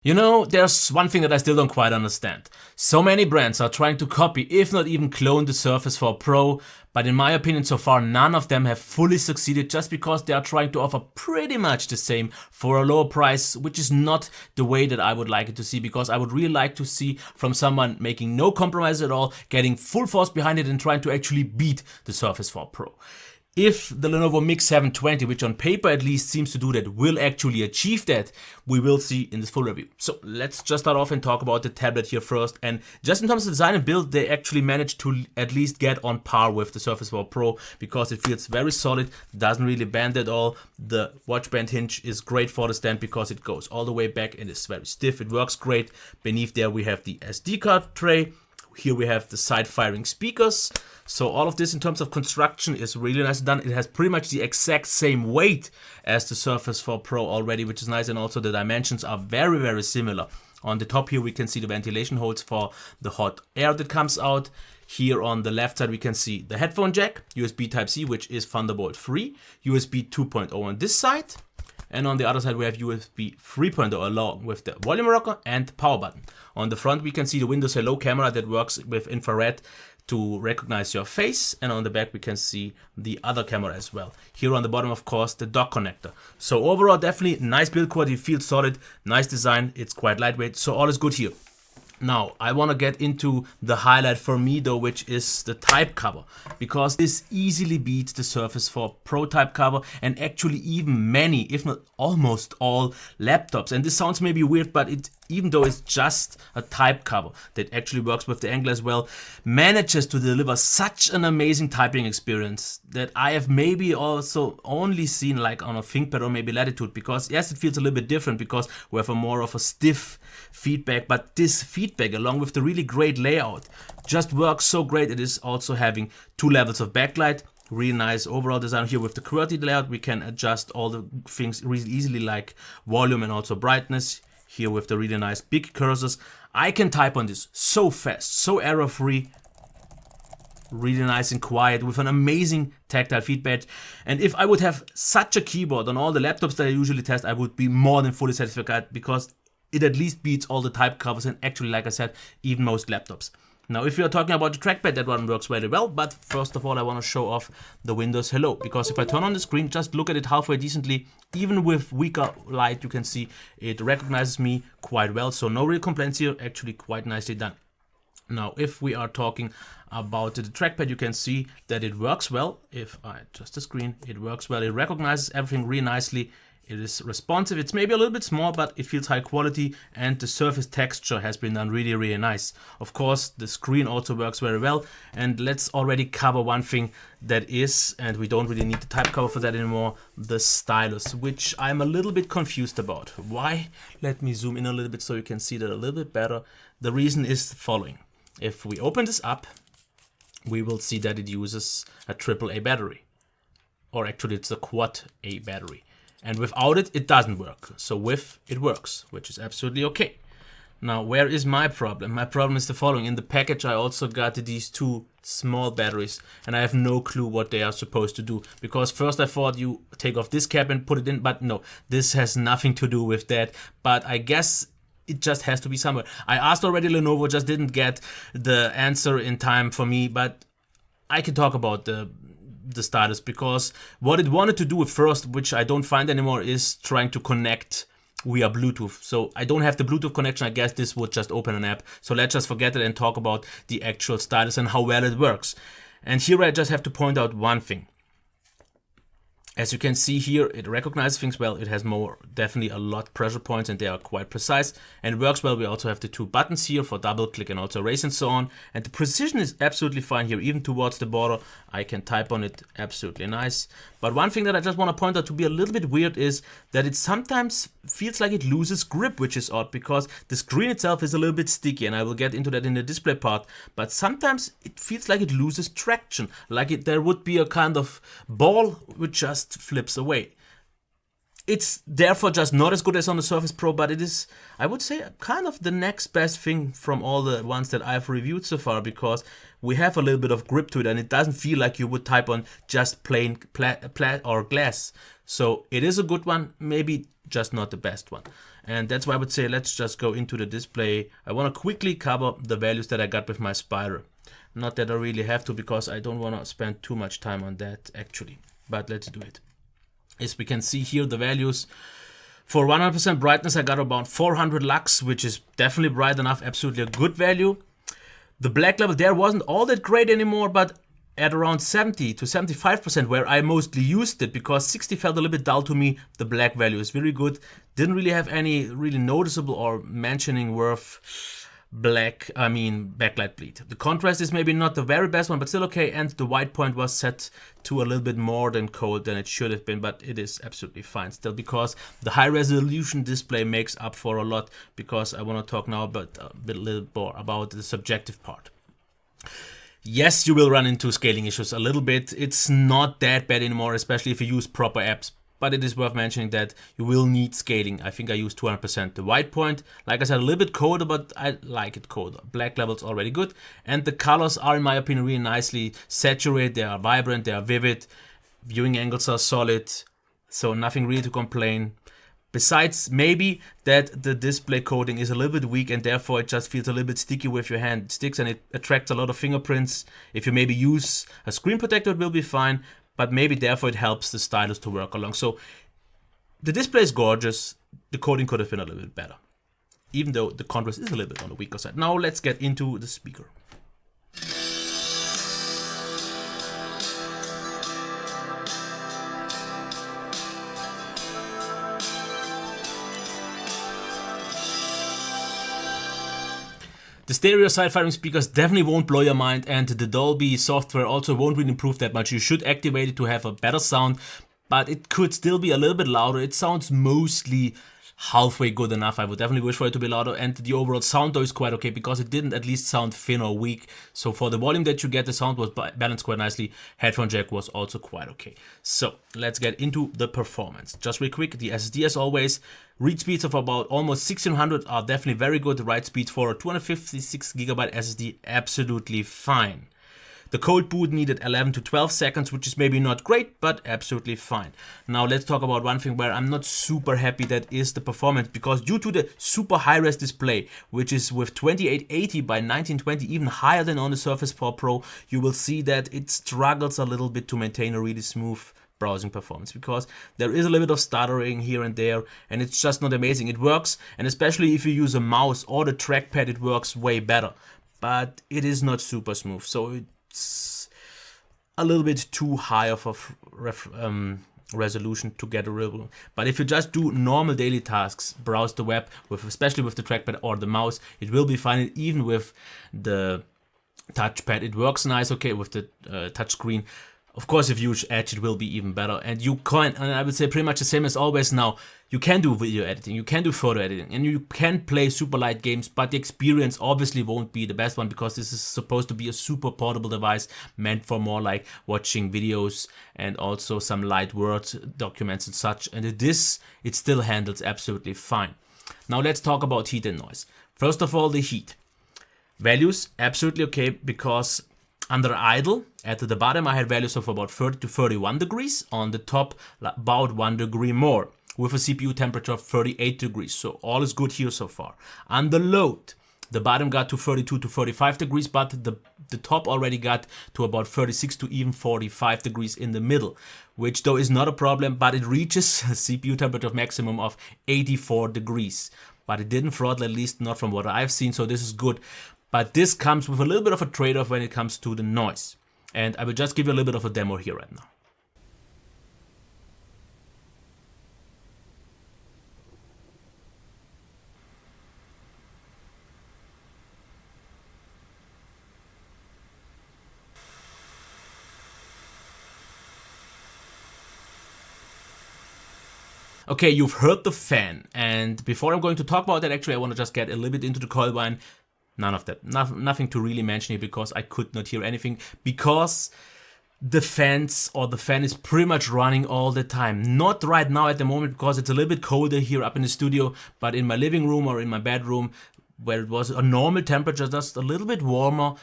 You know, there's one thing that I still don't quite understand. So many brands are trying to copy, if not even clone, the Surface 4 Pro, but in my opinion so far none of them have fully succeeded just because they are trying to offer pretty much the same for a lower price, which is not the way that I would like it to see, because I would really like to see from someone making no compromise at all, getting full force behind it and trying to actually beat the Surface 4 Pro. If the Lenovo Miix 720, which on paper at least seems to do that, will actually achieve that, we will see in this full review. So let's just start off and talk about the tablet here first. And just in terms of design and build, they actually managed to at least get on par with the Surface 4 Pro because it feels very solid, doesn't really bend at all. The watch band hinge is great for the stand because it goes all the way back and is very stiff. It works great. Beneath there we have the SD card tray. Here we have the side firing speakers. So all of this in terms of construction is really nice done. It has pretty much the exact same weight as the Surface 4 Pro already, which is nice. And also the dimensions are very, very similar. On the top here we can see the ventilation holes for the hot air that comes out. Here on the left side we can see the headphone jack, USB Type-C, which is Thunderbolt 3, USB 2.0 on this side. And on the other side we have USB 3.0 along with the volume rocker and power button. On the front we can see the Windows Hello camera that works with infrared to recognize your face, and on the back we can see the other camera as well. Here on the bottom, of course, the dock connector. So overall definitely nice build quality, feels solid, nice design, it's quite lightweight, so all is good here. Now, I want to get into the highlight for me though, which is the type cover, because this easily beats the Surface 4 Pro type cover and actually even many, if not almost all laptops. And this sounds maybe weird, but it, even though it's just a type cover that actually works with the angle as well, manages to deliver such an amazing typing experience that I have maybe also only seen like on a ThinkPad or maybe Latitude, because yes, it feels a little bit different because we have a more of a stiff feedback, but this feedback along with the really great layout just works so great. It is also having 2 levels of backlight, really nice overall design. Here with the QWERTY layout we can adjust all the things really easily like volume and also brightness. Here with the really nice big cursors, I can type on this so fast, so error free, really nice and quiet with an amazing tactile feedback. And if I would have such a keyboard on all the laptops that I usually test, I would be more than fully satisfied because it at least beats all the type covers and actually, like I said, even most laptops. Now, if you're talking about the trackpad, that one works very well, but first of all, I want to show off the Windows Hello, because if I turn on the screen, just look at it halfway decently, even with weaker light, you can see it recognizes me quite well, so no real complaints here, actually quite nicely done. Now, if we are talking about the trackpad, you can see that it works well. If I adjust the screen, it works well, it recognizes everything really nicely. It is responsive, it's maybe a little bit small, but it feels high quality, and the surface texture has been done really, really nice. Of course, the screen also works very well, and let's already cover one thing that is, and we don't really need the type cover for that anymore, the stylus, which I'm a little bit confused about. Why? Let me zoom in a little bit so you can see that a little bit better. The reason is the following. If we open this up, we will see that it uses a AAA battery, or actually it's a quad A battery. And without it, it doesn't work. So with it works, which is absolutely okay. Now, where is my problem? My problem is the following. In the package, I also got these 2 small batteries, and I have no clue what they are supposed to do. Because first I thought you take off this cap and put it in, but no, this has nothing to do with that. But I guess it just has to be somewhere. I asked already Lenovo, just didn't get the answer in time for me, but I can talk about the stylus, because what it wanted to do at first, which I don't find anymore, is trying to connect via Bluetooth. So I don't have the Bluetooth connection. I guess this would just open an app. So let's just forget it and talk about the actual stylus and how well it works. And here I just have to point out one thing. As you can see here, it recognizes things well. It has definitely a lot pressure points, and they are quite precise, and it works well. We also have the 2 buttons here for double click and also erase and so on. And the precision is absolutely fine here, even towards the border. I can type on it, absolutely nice. But one thing that I just want to point out to be a little bit weird is that it sometimes feels like it loses grip, which is odd because the screen itself is a little bit sticky, and I will get into that in the display part. But sometimes it feels like it loses traction, like there would be a kind of ball which just flips away. It's therefore just not as good as on the Surface Pro, but it is, I would say, kind of the next best thing from all the ones that I've reviewed so far, because we have a little bit of grip to it and it doesn't feel like you would type on just plain or glass. So it is a good one, maybe just not the best one. And that's why I would say let's just go into the display. I want to quickly cover the values that I got with my Spider. Not that I really have to, because I don't want to spend too much time on that actually, but let's do it. As we can see here, the values for 100% brightness, I got about 400 lux, which is definitely bright enough, absolutely a good value. The black level there wasn't all that great anymore, but at around 70 to 75%, where I mostly used it, because 60 felt a little bit dull to me, the black value is very good. Didn't really have any really noticeable or mentioning worth backlight bleed. The contrast is maybe not the very best one, but still okay, and the white point was set to a little bit more than cold than it should have been, but it is absolutely fine still, because the high resolution display makes up for a lot, because I want to talk now about a little more about the subjective part. Yes, you will run into scaling issues a little bit. It's not that bad anymore, especially if you use proper apps. But it is worth mentioning that you will need scaling. I think I used 200%. The white point, like I said, a little bit colder, but I like it colder. Black level's already good. And the colors are, in my opinion, really nicely saturated. They are vibrant, they are vivid. Viewing angles are solid. So nothing really to complain. Besides, maybe that the display coating is a little bit weak and therefore it just feels a little bit sticky with your hand. It sticks and it attracts a lot of fingerprints. If you maybe use a screen protector, it will be fine. But maybe therefore it helps the stylus to work along. So the display is gorgeous. The coating could have been a little bit better, even though the contrast is a little bit on the weaker side. Now let's get into the speaker. The stereo side-firing speakers definitely won't blow your mind, and the Dolby software also won't really improve that much. You should activate it to have a better sound, but it could still be a little bit louder. It sounds mostly halfway good enough. I would definitely wish for it to be louder, and the overall sound though is quite okay, because it didn't at least sound thin or weak. So for the volume that you get, the sound was balanced quite nicely. Headphone jack was also quite okay. So let's get into the performance. Just real quick, the SSD as always. Read speeds of about almost 1600 are definitely very good. The write speed for a 256GB SSD, absolutely fine. The cold boot needed 11 to 12 seconds, which is maybe not great, but absolutely fine. Now let's talk about one thing where I'm not super happy, that is the performance, because due to the super high-res display, which is with 2880 by 1920, even higher than on the Surface Pro, you will see that it struggles a little bit to maintain a really smooth browsing performance, because there is a little bit of stuttering here and there, and it's just not amazing. It works, and especially if you use a mouse or the trackpad, it works way better, but it is not super smooth. So it's a little bit too high of a resolution to get a real. But if you just do normal daily tasks, browse the web, especially with the trackpad or the mouse, it will be fine. Even with the touchpad, it works nice, okay, with the touch screen. Of course, if you use Edge, it will be even better. And you can, and I would say pretty much the same as always now, you can do video editing, you can do photo editing, and you can play super light games, but the experience obviously won't be the best one, because this is supposed to be a super portable device meant for more like watching videos and also some light Word documents and such. And it still handles absolutely fine. Now let's talk about heat and noise. First of all, the heat. Values, absolutely okay, because under idle, at the bottom I had values of about 30 to 31 degrees, on the top about 1 degree more, with a CPU temperature of 38 degrees, so all is good here so far. Under load, the bottom got to 32 to 35 degrees, but the top already got to about 36 to even 45 degrees in the middle, which though is not a problem, but it reaches a CPU temperature of maximum of 84 degrees. But it didn't throttle, at least not from what I've seen, so this is good. But this comes with a little bit of a trade-off when it comes to the noise. And I will just give you a little bit of a demo here right now. Okay, you've heard the fan, and before I'm going to talk about that, actually I want to just get a little bit into the coil whine. None of that, nothing to really mention here, because I could not hear anything, because the fans or the fan is pretty much running all the time. Not right now at the moment because it's a little bit colder here up in the studio, but in my living room or in my bedroom where it was a normal temperature, just a little bit warmer,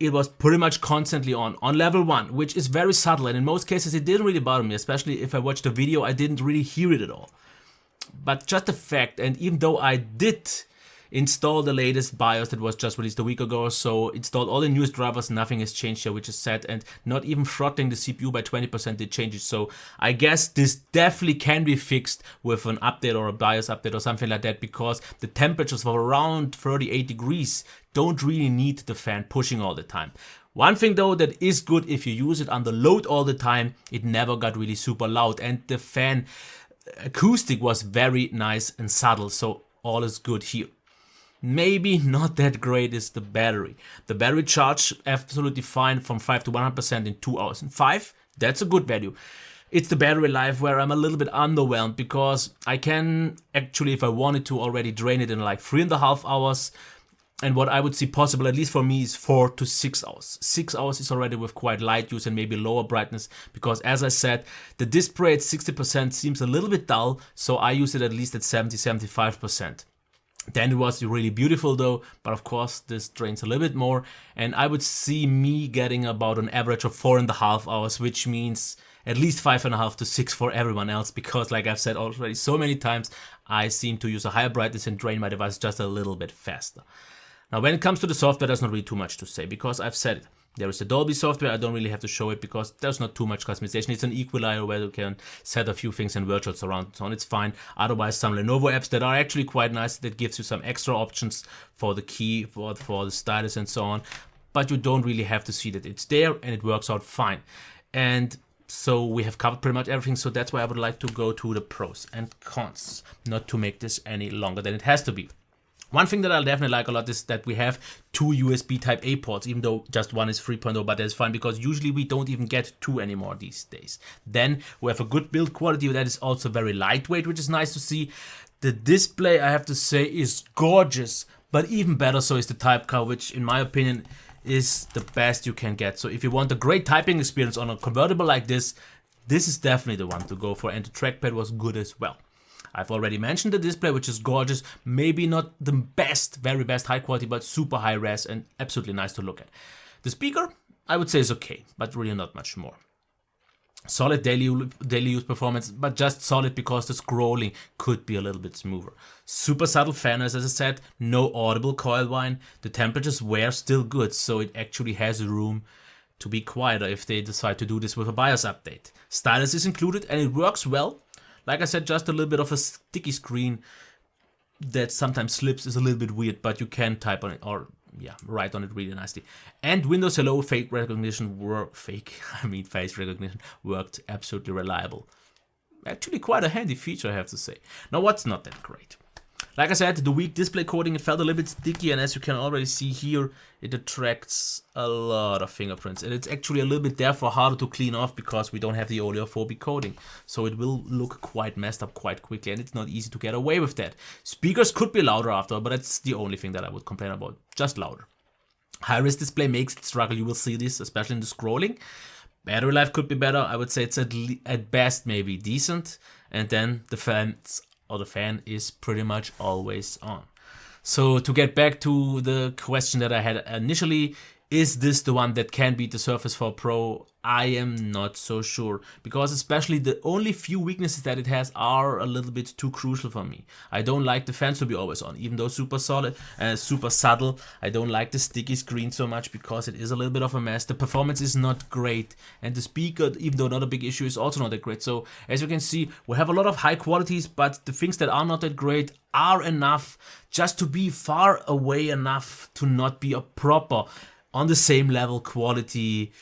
it was pretty much constantly on level 1, which is very subtle, and in most cases it didn't really bother me, especially if I watched the video, I didn't really hear it at all. But just the fact, and even though I did install the latest BIOS that was just released a week ago or so, installed all the newest drivers, nothing has changed here, which is sad, and not even throttling the CPU by 20% did change it. So I guess this definitely can be fixed with an update or a BIOS update or something like that, because the temperatures of around 38 degrees don't really need the fan pushing all the time. One thing though that is good, if you use it under load all the time, it never got really super loud, and the fan acoustic was very nice and subtle, so all is good here. Maybe not that great is the battery. The battery charge absolutely fine from 5 to 100% in 2 hours. And 5, that's a good value. It's the battery life where I'm a little bit underwhelmed, because I can actually, if I wanted to, already drain it in like 3.5 hours. And what I would see possible, at least for me, is 4 to 6 hours. 6 hours is already with quite light use and maybe lower brightness, because as I said, the display at 60% seems a little bit dull, so I use it at least at 70-75%. Then it was really beautiful though, but of course this drains a little bit more, and I would see me getting about an average of 4.5 hours, which means at least 5.5 to 6 for everyone else, because like I've said already so many times, I seem to use a higher brightness and drain my device just a little bit faster. Now when it comes to the software, there's not really too much to say, because I've said it. There is the Dolby software, I don't really have to show it because there's not too much customization. It's an equalizer where you can set a few things in virtual surround, so it's fine. Otherwise, some Lenovo apps that are actually quite nice, that gives you some extra options for the keyboard, for the stylus and so on. But you don't really have to see that it's there, and it works out fine. And so we have covered pretty much everything, so that's why I would like to go to the pros and cons, not to make this any longer than it has to be. One thing that I definitely like a lot is that we have 2 USB Type A ports, even though just one is 3.0, but that's fine because usually we don't even get 2 anymore these days. Then we have a good build quality that is also very lightweight, which is nice to see. The display, I have to say, is gorgeous, but even better so is the type card, which in my opinion is the best you can get. So if you want a great typing experience on a convertible like this, this is definitely the one to go for, and the trackpad was good as well. I've already mentioned the display, which is gorgeous, maybe not the best, very best high quality, but super high res and absolutely nice to look at. The speaker, I would say, is okay, but really not much more. Solid daily use performance, but just solid because the scrolling could be a little bit smoother. Super subtle fan, as I said, no audible coil whine. The temperatures were still good, so it actually has room to be quieter if they decide to do this with a BIOS update. Stylus is included and it works well. Like I said, just a little bit of a sticky screen that sometimes slips is a little bit weird, but you can type on it or write on it really nicely. And Windows Hello face recognition worked absolutely reliable. Actually quite a handy feature, I have to say. Now what's not that great? Like I said, the weak display coating, it felt a little bit sticky, and as you can already see here, it attracts a lot of fingerprints. And it's actually a little bit therefore harder to clean off because we don't have the oleophobic coating. So it will look quite messed up quite quickly, and it's not easy to get away with that. Speakers could be louder after, but that's the only thing that I would complain about, just louder. High-res display makes it struggle, you will see this, especially in the scrolling. Battery life could be better, I would say it's at best maybe decent. And then the fan is pretty much always on. So to get back to the question that I had initially, is this the one that can beat the Surface 4 Pro? I am not so sure, because especially the only few weaknesses that it has are a little bit too crucial for me. I don't like the fans to be always on, even though super solid and super subtle. I don't like the sticky screen so much because it is a little bit of a mess. The performance is not great, and the speaker, even though not a big issue, is also not that great. So as you can see, we have a lot of high qualities, but the things that are not that great are enough just to be far away enough to not be a proper on the same level quality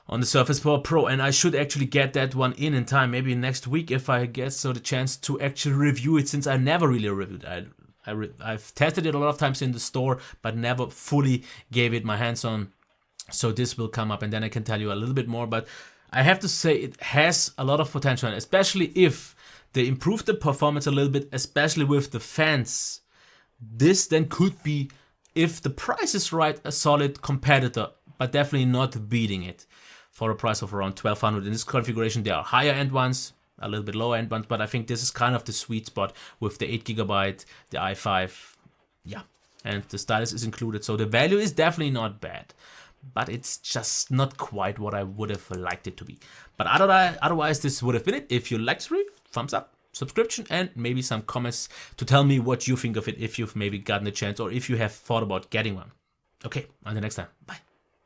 on the Surface 4 Pro. And I should actually get that one in time, maybe next week if I get the chance to actually review it, since I never really reviewed it. I've tested it a lot of times in the store, but never fully gave it my hands on. So this will come up and then I can tell you a little bit more, but I have to say it has a lot of potential, especially if they improve the performance a little bit, especially with the fans. This then could be, if the price is right, a solid competitor, but definitely not beating it. for a price of around 1200. In this configuration, there are higher end ones, a little bit lower end ones, but I think this is kind of the sweet spot with the 8GB, the i5, yeah, and the stylus is included. So the value is definitely not bad, but it's just not quite what I would have liked it to be. But otherwise, this would have been it. If you liked this review, thumbs up, subscription, and maybe some comments to tell me what you think of it, if you've maybe gotten a chance or if you have thought about getting one. Okay, until next time, bye.